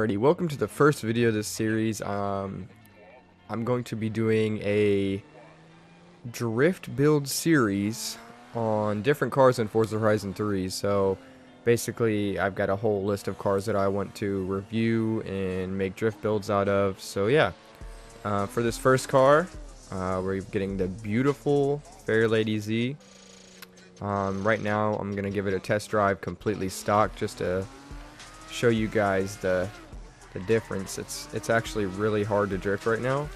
Alrighty, welcome to the first video of this series. I'm going to be doing a drift build series on different cars in Forza Horizon 3. So basically I've got a whole list of cars that I want to review and make drift builds out of. So yeah, for this first car, we're getting the beautiful Fairlady Z. Right now I'm going to give it a test drive completely stock just to show you guys the difference. It's actually really hard to drift right now,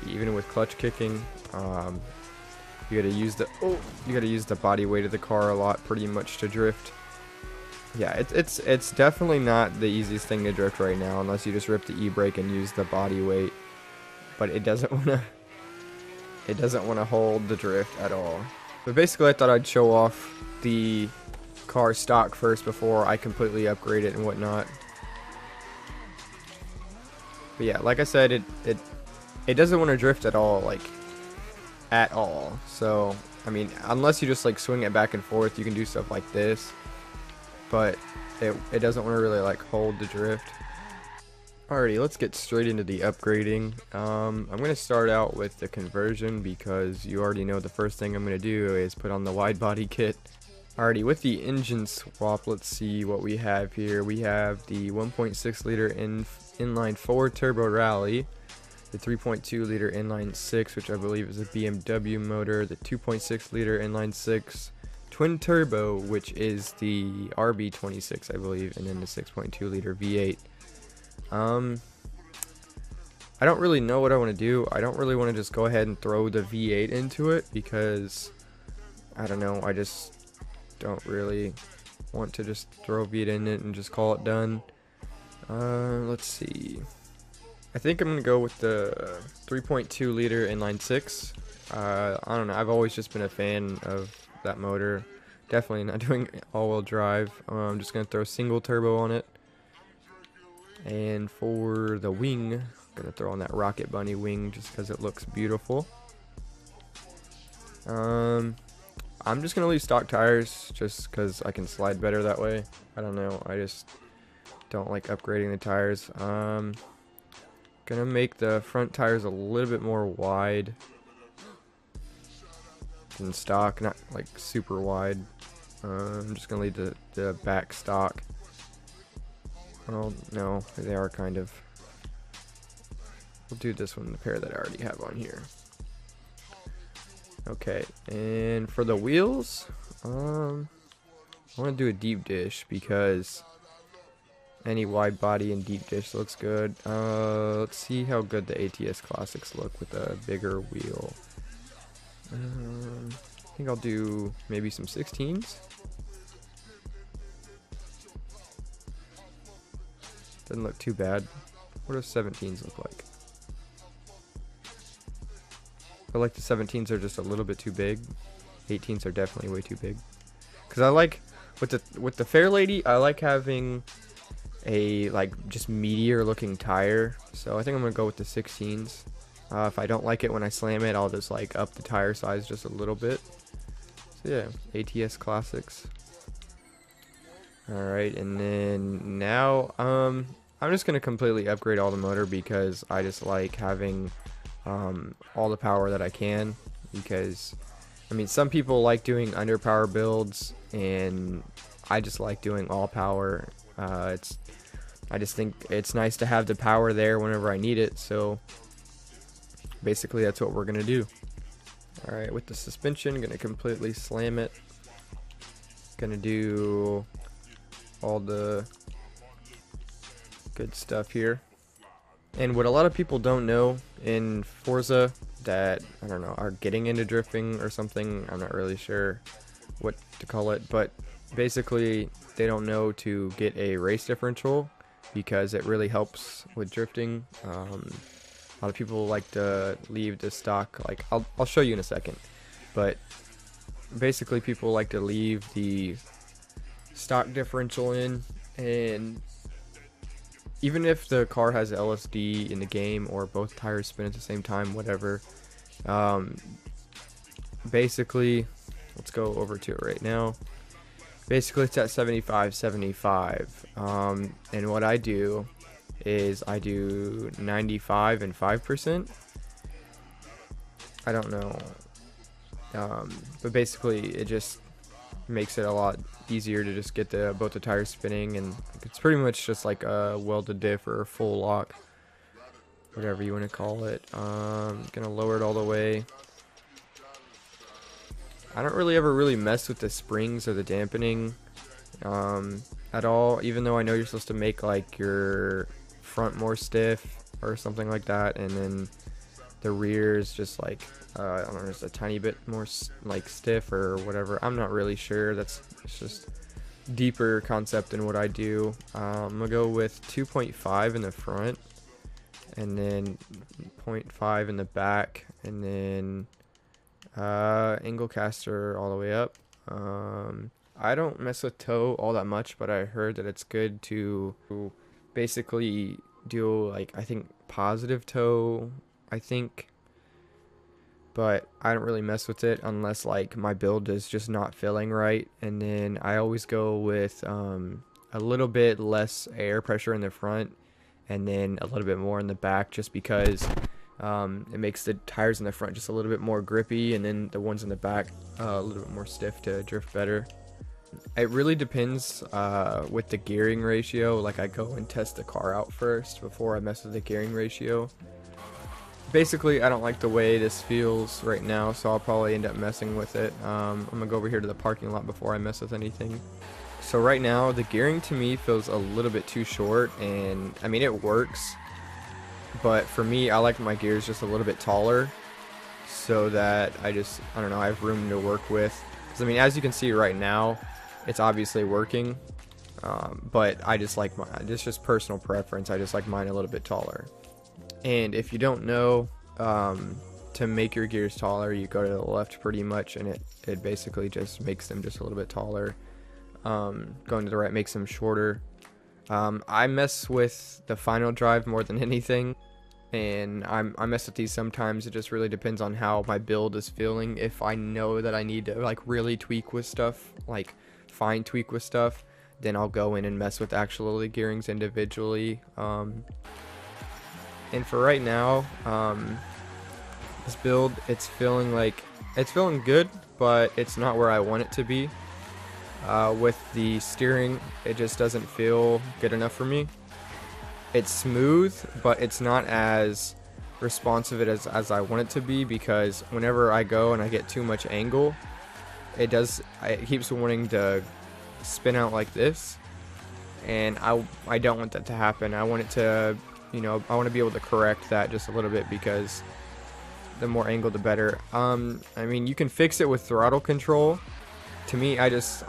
even with clutch kicking. You gotta use the body weight of the car a lot, pretty much, to drift. Yeah, it's definitely not the easiest thing to drift right now, unless you just rip the e-brake and use the body weight. But it doesn't wanna hold the drift at all. But basically, I thought I'd show off the car stock first before I completely upgrade it and whatnot. But yeah, like I said, it doesn't want to drift at all, like at all. So I mean, unless you just like swing it back and forth, you can do stuff like this, but it doesn't want to really like hold the drift. Alrighty, let's get straight into the upgrading. I'm gonna start out with the conversion because you already know the first thing I'm gonna do is put on the wide body kit. Alrighty, with the engine swap, let's see what we have here. We have the 1.6 liter inline 4 turbo rally, the 3.2 liter inline 6, which I believe is a BMW motor, the 2.6 liter inline 6 twin turbo, which is the RB26, I believe, and then the 6.2 liter V8. I don't really know what I want to do. I don't really want to just go ahead and throw the V8 into it because, I don't know, I just don't really want to just throw V8 in it and just call it done. Let's see. I think I'm gonna go with the 3.2 liter inline 6. I don't know. I've always just been a fan of that motor. Definitely not doing all-wheel drive. I'm just gonna throw single turbo on it. And for the wing, I'm gonna throw on that Rocket Bunny wing just because it looks beautiful. I'm just gonna leave stock tires just because I can slide better that way. I don't know. I just don't like upgrading the tires. Gonna make the front tires a little bit more wide than stock, not like super wide. I'm just gonna leave the back stock. Well, no, they are kind of. We'll do this one, the pair that I already have on here. Okay, and for the wheels, I want to do a deep dish because any wide body and deep dish looks good. Let's see how good the ATS Classics look with a bigger wheel. I think I'll do maybe some 16s. Doesn't look too bad. What do 17s look like? I feel like the 17s are just a little bit too big. 18s are definitely way too big. Cause I like with the Fairlady, I like having a like just meatier looking tire. So I think I'm gonna go with the 16s. If I don't like it when I slam it, I'll just like up the tire size just a little bit. So yeah, ATS Classics. Alright, and then now I'm just gonna completely upgrade all the motor because I just like having all the power that I can, because I mean, some people like doing underpower builds and I just like doing all power. I just think it's nice to have the power there whenever I need it, so basically that's what we're gonna do. Alright, with the suspension, gonna completely slam it. Gonna do all the good stuff here. And what a lot of people don't know in Forza that, I don't know, are getting into drifting or something, I'm not really sure what to call it, but basically they don't know to get a race differential because it really helps with drifting. A lot of people like to leave the stock, like I'll show you in a second, but basically people like to leave the stock differential in, and even if the car has LSD in the game or both tires spin at the same time, whatever, basically, let's go over to it right now. Basically, it's at 75, 75. And what I do is I do 95 and 5%. I don't know, but basically it just makes it a lot easier to just get both the tires spinning, and it's pretty much just like a welded diff or a full lock, whatever you want to call it. Gonna lower it all the way. I don't really ever mess with the springs or the dampening at all, even though I know you're supposed to make like your front more stiff or something like that, and then the rear is just like I don't know, just a tiny bit more like stiff or whatever. I'm not really sure. It's just deeper concept than what I do. I'm gonna go with 2.5 in the front, and then 0.5 in the back, and then angle caster all the way up. I don't mess with toe all that much, but I heard that it's good to basically do like, I think positive toe, I think, but I don't really mess with it unless like my build is just not feeling right. And then I always go with a little bit less air pressure in the front and then a little bit more in the back, just because it makes the tires in the front just a little bit more grippy, and then the ones in the back a little bit more stiff to drift better. It really depends with the gearing ratio. Like, I go and test the car out first before I mess with the gearing ratio. Basically, I don't like the way this feels right now, so I'll probably end up messing with it. I'm gonna go over here to the parking lot before I mess with anything. So right now, the gearing to me feels a little bit too short, and I mean, it works, but for me, I like my gears just a little bit taller, so that I don't know, I have room to work with. Because I mean, as you can see right now, it's obviously working, but I just like it's just personal preference. I just like mine a little bit taller. And if you don't know, to make your gears taller, you go to the left pretty much, and it basically just makes them just a little bit taller. Going to the right makes them shorter. I mess with the final drive more than anything, and I mess with these sometimes. It just really depends on how my build is feeling. If I know that I need to like really tweak with stuff, like fine tweak with stuff, then I'll go in and mess with actually gearings individually. And for right now, this build, it's feeling good, but it's not where I want it to be. With the steering, it just doesn't feel good enough for me. It's smooth, but it's not as responsive as I want it to be, because whenever I go and I get too much angle, it keeps wanting to spin out like this, and I don't want that to happen. I want it to, I want to be able to correct that just a little bit, because the more angle the better. I mean, you can fix it with throttle control. To me, I just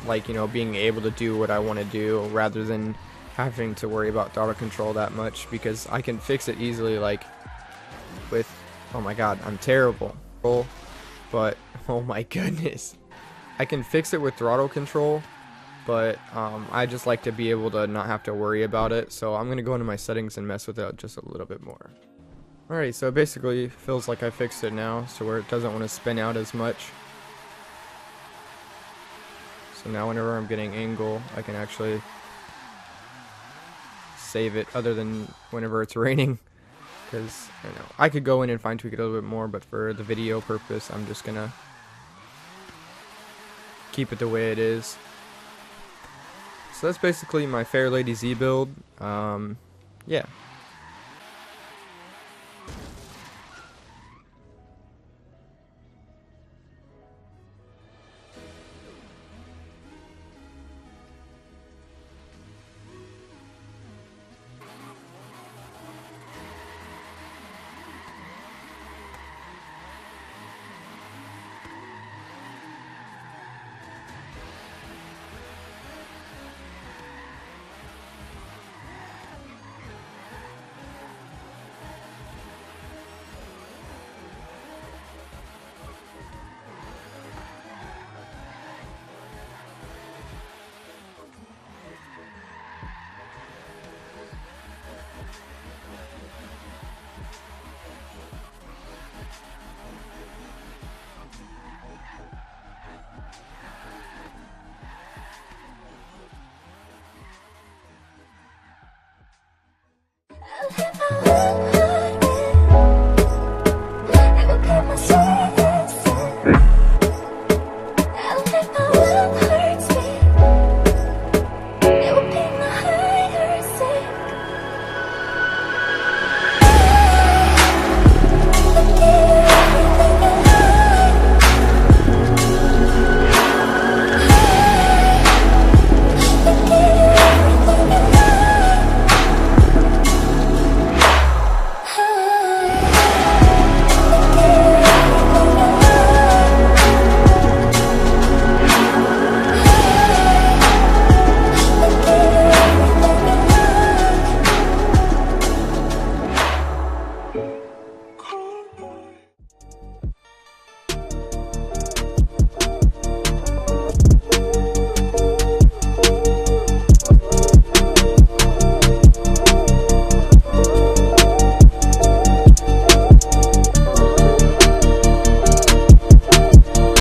like, being able to do what I want to do rather than having to worry about throttle control that much, because I can fix it easily, like with, oh my god, I'm terrible, but oh my goodness, I can fix it with throttle control, but I just like to be able to not have to worry about it. So I'm gonna go into my settings and mess with it just a little bit more. Alright, so it basically feels like I fixed it now, so where it doesn't want to spin out as much. So now whenever I'm getting angle, I can actually save it, other than whenever it's raining, because I could go in and fine tweak it a little bit more, but for the video purpose, I'm just gonna keep it the way it is. So that's basically my Fairlady Z build. Yeah.